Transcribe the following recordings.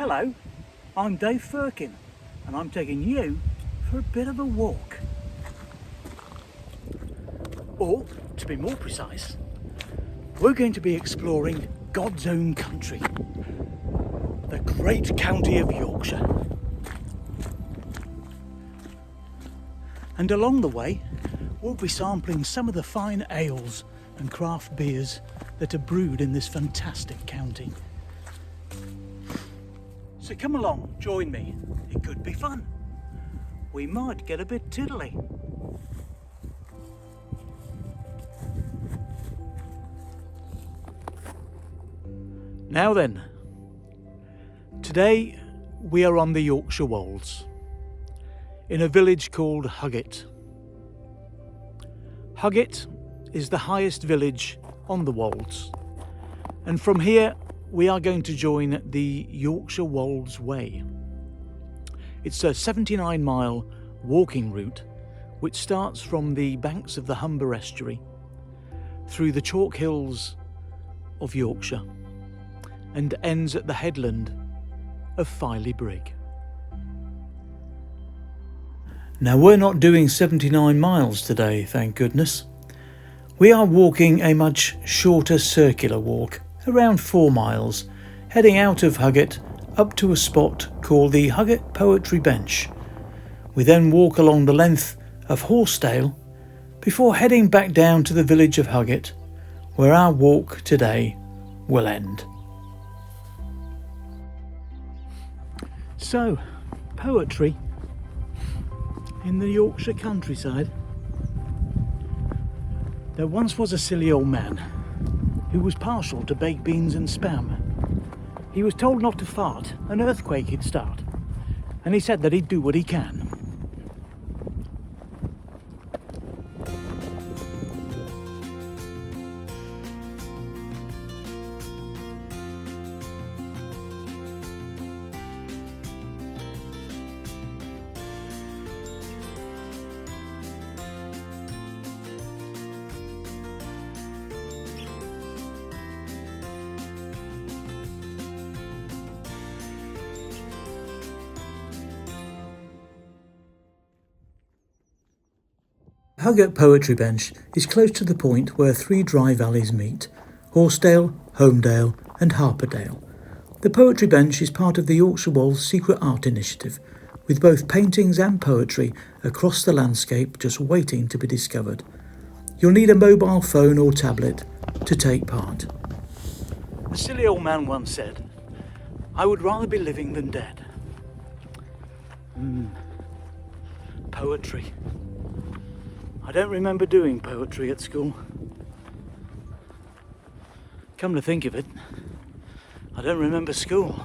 Hello, I'm Dave Firkin and I'm taking you for a bit of a walk. Or, to be more precise, we're going to be exploring God's own country, the great county of Yorkshire. And along the way, we'll be sampling some of the fine ales and craft beers that are brewed in this fantastic county. So come along, join me. It could be fun. We might get a bit tiddly. Now then, today we are on the Yorkshire Wolds, in a village called Huggate. Huggate is the highest village on the Wolds, and from here we are going to join the Yorkshire Wolds Way. It's a 79-mile walking route which starts from the banks of the Humber estuary through the chalk hills of Yorkshire and ends at the headland of Filey Brig. Now, we're not doing 79 miles today, thank goodness. We are walking a much shorter circular walk, around 4 miles, heading out of Huggate up to a spot called the Huggate Poetry Bench. We then walk along the length of Horsedale before heading back down to the village of Huggate, where our walk today will end. So, poetry in the Yorkshire countryside. There once was a silly old man who was partial to baked beans and spam. He was told not to fart, an earthquake he'd start, and he said that he'd do what he can. Huggate Poetry Bench is close to the point where 3 dry valleys meet: Horsedale, Homedale and Harperdale. The Poetry Bench is part of the Yorkshire Wolds Secret Art Initiative, with both paintings and poetry across the landscape just waiting to be discovered. You'll need a mobile phone or tablet to take part. A silly old man once said, "I would rather be living than dead." Poetry. I don't remember doing poetry at school. Come to think of it, I don't remember school.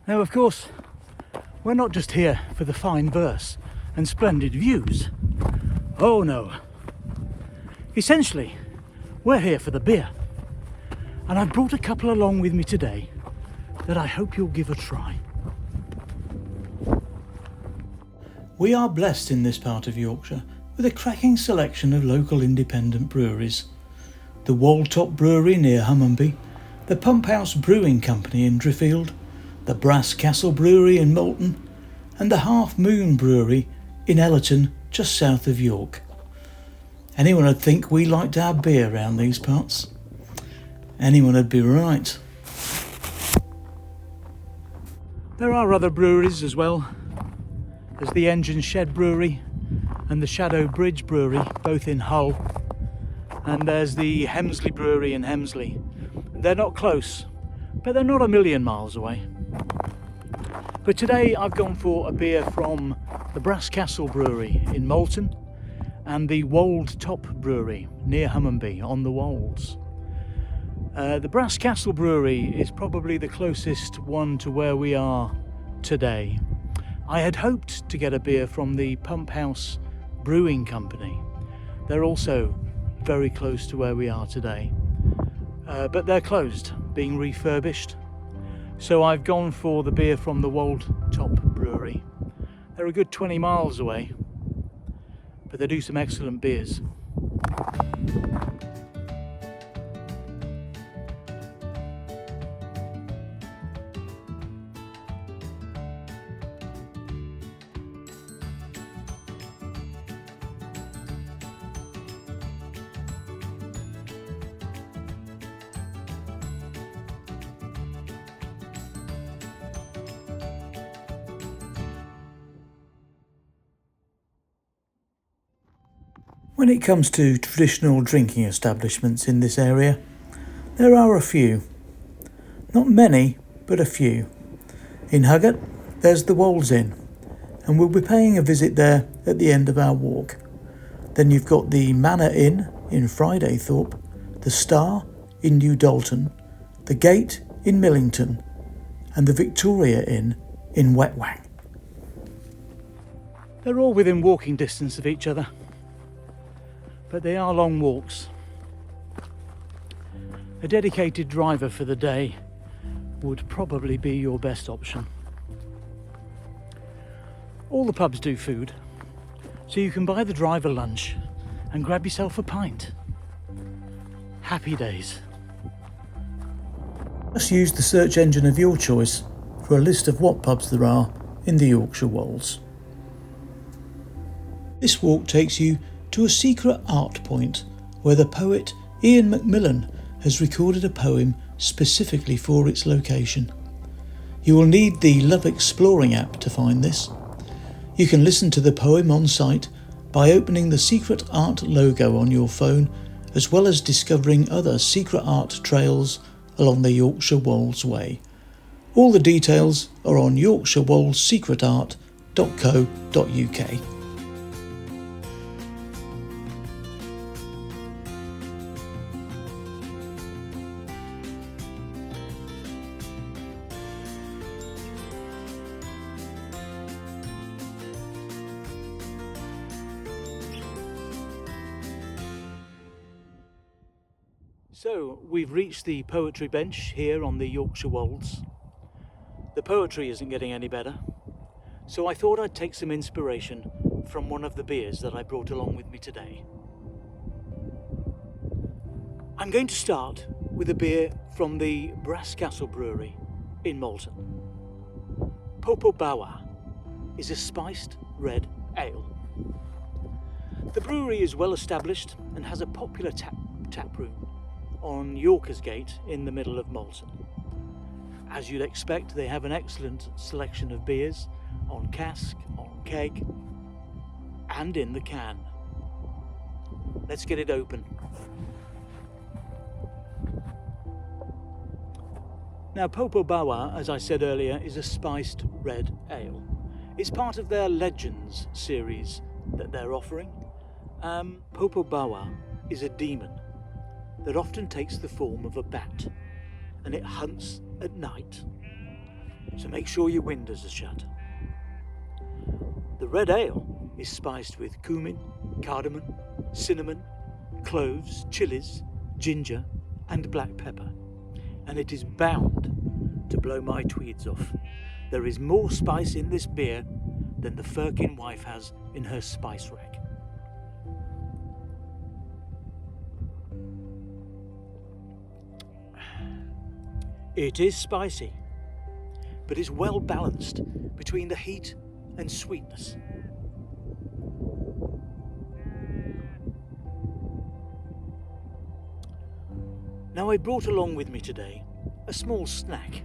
Now, of course, we're not just here for the fine verse and splendid views. Oh no. Essentially, we're here for the beer. And I've brought a couple along with me today that I hope you'll give a try. We are blessed in this part of Yorkshire with a cracking selection of local independent breweries. The Walltop Brewery near Hummunby, the Pump House Brewing Company in Driffield, the Brass Castle Brewery in Moulton, and the Half Moon Brewery in Ellerton, just south of York. Anyone would think we liked our beer round these parts. Anyone would be right. There are other breweries as well. There's the Engine Shed Brewery and the Shadow Bridge Brewery, both in Hull. And there's the Hemsley Brewery in Hemsley. They're not close, but they're not a million miles away. But today I've gone for a beer from the Brass Castle Brewery in Moulton and the Wolds Top Brewery near Hummingby on the Wolds. The Brass Castle Brewery is probably the closest one to where we are today. I had hoped to get a beer from the Pump House Brewing Company. They're also very close to where we are today, but they're closed, being refurbished. So I've gone for the beer from the Wolds Top Brewery. They're a good 20 miles away, but they do some excellent beers. When it comes to traditional drinking establishments in this area, there are a few. Not many, but a few. In Huggate, there's the Wolds Inn, and we'll be paying a visit there at the end of our walk. Then you've got the Manor Inn in Fridaythorpe, the Star in New Dalton, the Gate in Millington, and the Victoria Inn in Wetwang. They're all within walking distance of each other, but they are long walks. A dedicated driver for the day would probably be your best option. All the pubs do food, so you can buy the driver lunch and grab yourself a pint. Happy days. Just use the search engine of your choice for a list of what pubs there are in the Yorkshire Wolds. This walk takes you to a secret art point where the poet Ian Macmillan has recorded a poem specifically for its location. You will need the Love Exploring app to find this. You can listen to the poem on site by opening the secret art logo on your phone, as well as discovering other secret art trails along the Yorkshire Wolds Way. All the details are on yorkshirewoldssecretart.co.uk. So we've reached the poetry bench here on the Yorkshire Wolds. The poetry isn't getting any better, so I thought I'd take some inspiration from one of the beers that I brought along with me today. I'm going to start with a beer from the Brass Castle Brewery in Moulton. Popo Bawa is a spiced red ale. The brewery is well established and has a popular tap room on Gate in the middle of Moulton. As you'd expect, they have an excellent selection of beers on cask, on keg, and in the can. Let's get it open. Now, Popo Bawa, as I said earlier, is a spiced red ale. It's part of their Legends series that they're offering. Popo Bawa is a demon that often takes the form of a bat, and it hunts at night. So make sure your windows are shut. The red ale is spiced with cumin, cardamom, cinnamon, cloves, chilies, ginger, and black pepper, and it is bound to blow my tweeds off. There is more spice in this beer than the Firkin wife has in her spice rack. It is spicy, but it's well balanced between the heat and sweetness. Now, I brought along with me today a small snack,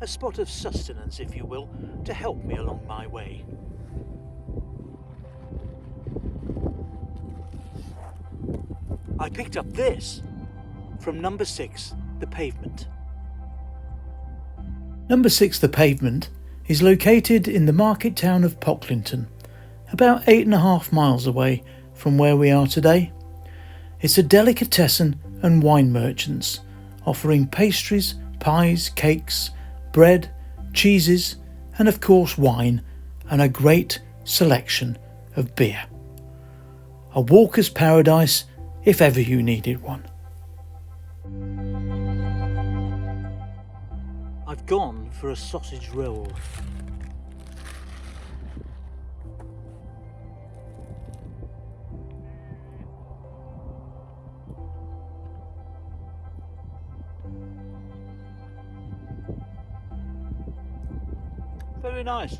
a spot of sustenance, if you will, to help me along my way. I picked up this from number 6, The Pavement. Number 6, The Pavement is located in the market town of Pocklington, about 8.5 miles away from where we are today. It's a delicatessen and wine merchants, offering pastries, pies, cakes, bread, cheeses, and of course wine, and a great selection of beer. A walker's paradise if ever you needed one. I've gone for a sausage roll. Very nice.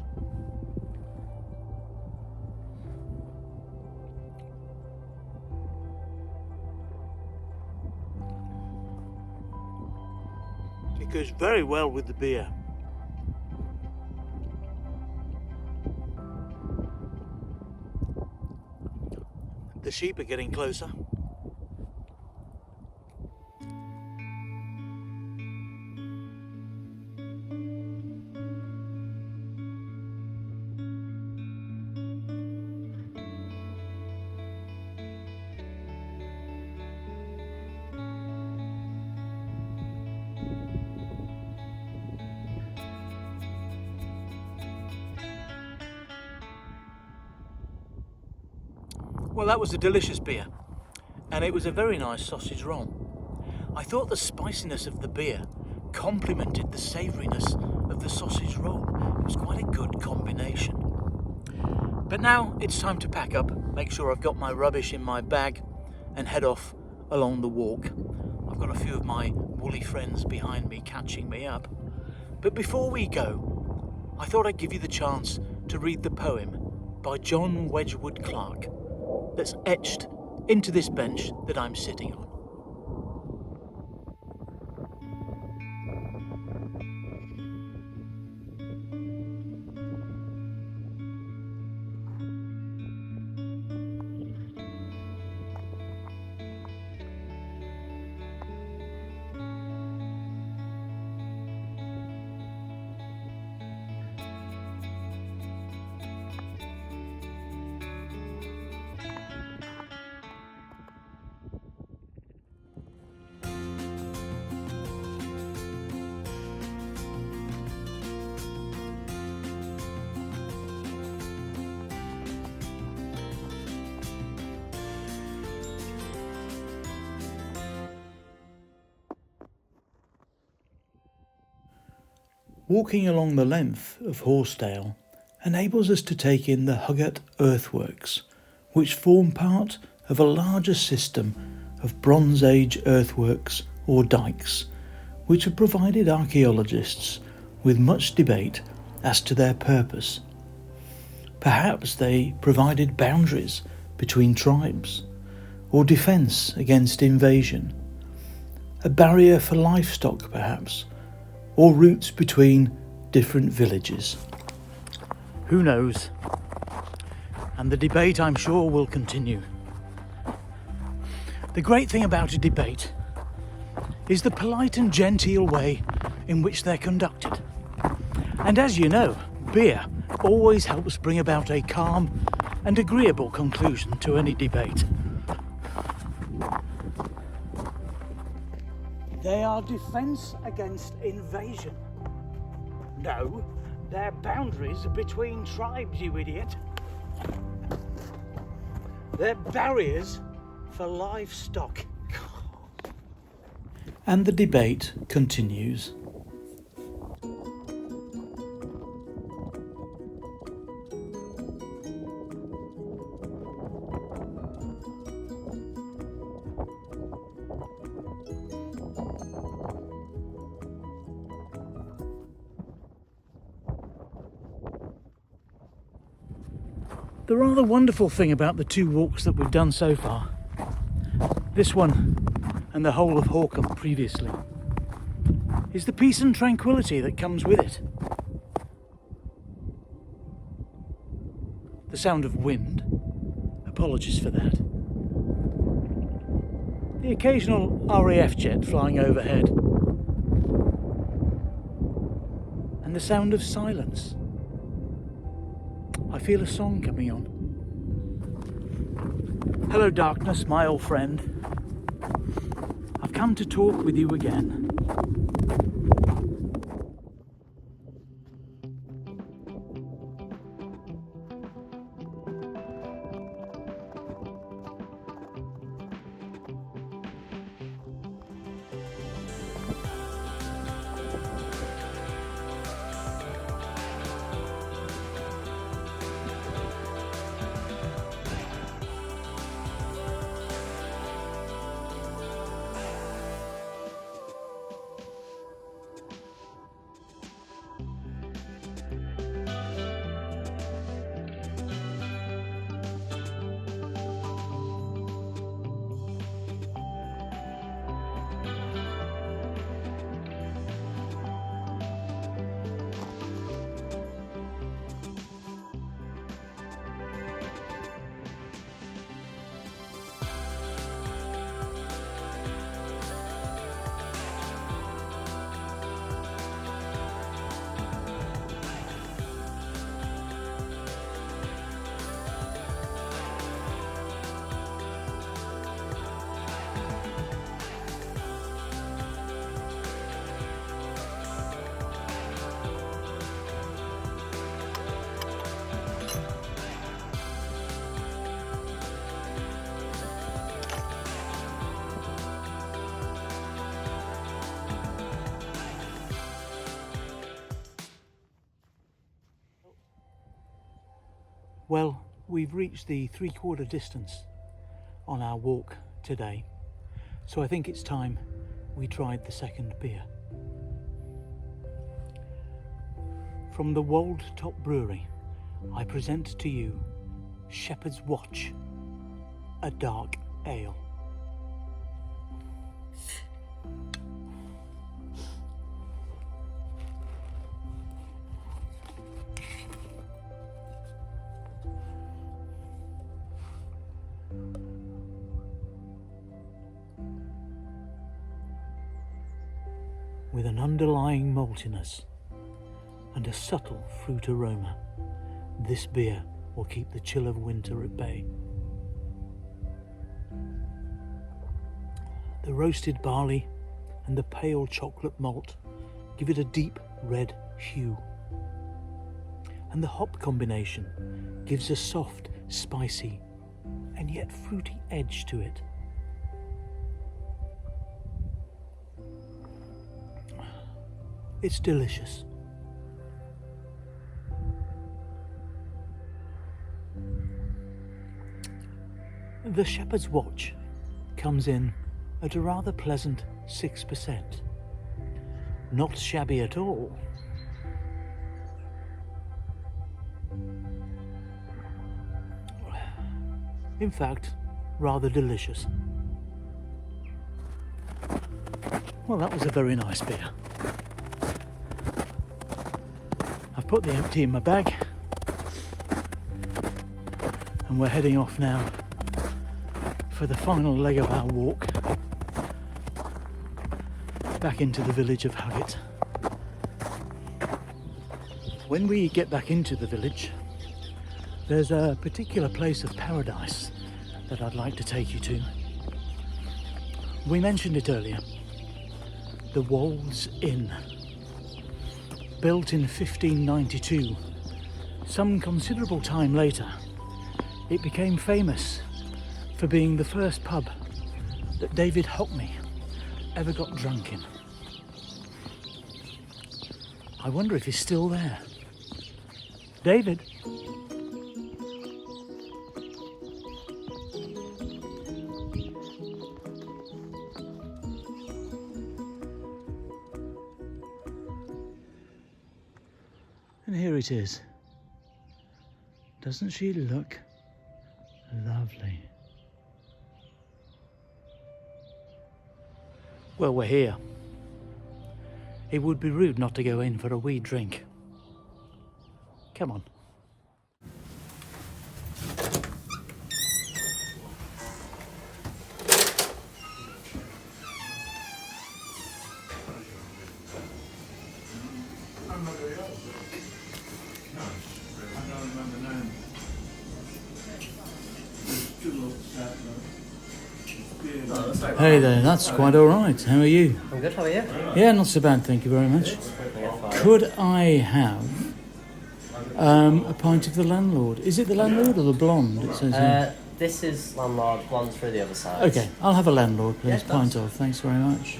It goes very well with the beer. The sheep are getting closer. Well, that was a delicious beer, and it was a very nice sausage roll. I thought the spiciness of the beer complemented the savouriness of the sausage roll. It was quite a good combination. But now it's time to pack up, make sure I've got my rubbish in my bag, and head off along the walk. I've got a few of my woolly friends behind me catching me up. But before we go, I thought I'd give you the chance to read the poem by John Wedgwood Clark that's etched into this bench that I'm sitting on. Walking along the length of Horsedale enables us to take in the Huggate earthworks, which form part of a larger system of Bronze Age earthworks or dykes, which have provided archaeologists with much debate as to their purpose. Perhaps they provided boundaries between tribes, or defence against invasion, a barrier for livestock perhaps, or routes between different villages. Who knows? And the debate, I'm sure, will continue. The great thing about a debate is the polite and genteel way in which they're conducted. And as you know, beer always helps bring about a calm and agreeable conclusion to any debate. They are defence against invasion. No, they're boundaries between tribes, you idiot. They're barriers for livestock. And the debate continues. The rather wonderful thing about the two walks that we've done so far, this one and the whole of Hawkham previously, is the peace and tranquility that comes with it. The sound of wind, apologies for that. The occasional RAF jet flying overhead. And the sound of silence. I feel a song coming on. Hello darkness, my old friend. I've come to talk with you again. Well, we've reached the 3/4 distance on our walk today, so I think it's time we tried the second beer. From the Wolds Top Brewery, I present to you Shepherd's Watch, a dark ale. With an underlying maltiness and a subtle fruit aroma, this beer will keep the chill of winter at bay. The roasted barley and the pale chocolate malt give it a deep red hue, and the hop combination gives a soft, spicy and yet fruity edge to it. It's delicious. The Shepherd's Watch comes in at a rather pleasant 6%. Not shabby at all. In fact, rather delicious. Well, that was a very nice beer. I've put the empty in my bag and we're heading off now for the final leg of our walk back into the village of Huggate. When we get back into the village, there's a particular place of paradise that I'd like to take you to. We mentioned it earlier, the Wolds Inn. Built in 1592, some considerable time later, it became famous for being the first pub that David Hockney ever got drunk in. I wonder if he's still there. David? And here it is. Doesn't she look lovely? Well, we're here. It would be rude not to go in for a wee drink. Come on. Hey there, that's quite alright. How are you? I'm good, how are you? Yeah, not so bad, thank you very much. Could I have a pint of the landlord? Is it the landlord or the blonde? It says here. This is landlord, blonde's through the other side. Okay, I'll have a landlord, please. Yeah, Pint of, thanks very much.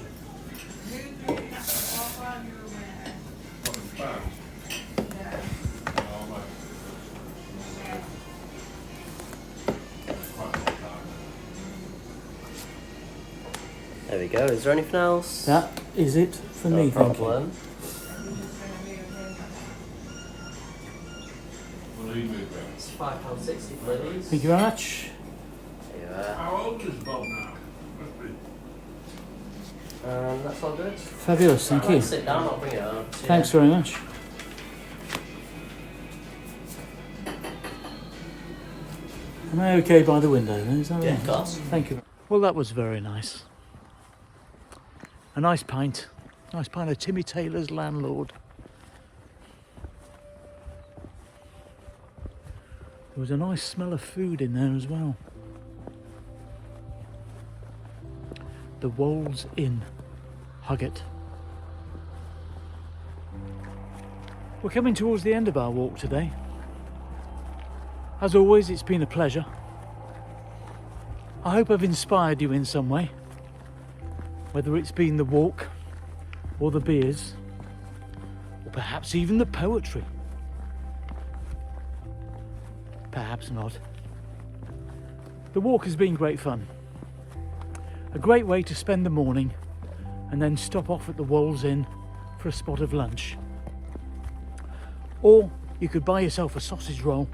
There we go, is there anything else? That is it for me, No thank you. problem. It's £5.60 please. Thank you very much. There you are. How old is Bob now? That's all good. Fabulous, thank you. Sit down, I'll bring it up. Thanks very much. Am I okay by the window then? Is that Yeah, right? of course. Thank you. Well, that was very nice. A nice pint of Timmy Taylor's landlord. There was a nice smell of food in there as well. The Wolds Inn, Huggate. We're coming towards the end of our walk today. As always, it's been a pleasure. I hope I've inspired you in some way, whether it's been the walk or the beers, or perhaps even the poetry. Perhaps not. The walk has been great fun. A great way to spend the morning and then stop off at the Wolds Inn for a spot of lunch. Or you could buy yourself a sausage roll,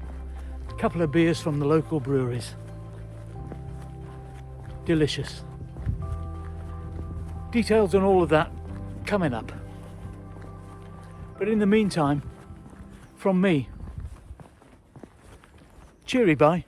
a couple of beers from the local breweries. Delicious. Details on all of that coming up. But in the meantime, from me, cheery bye.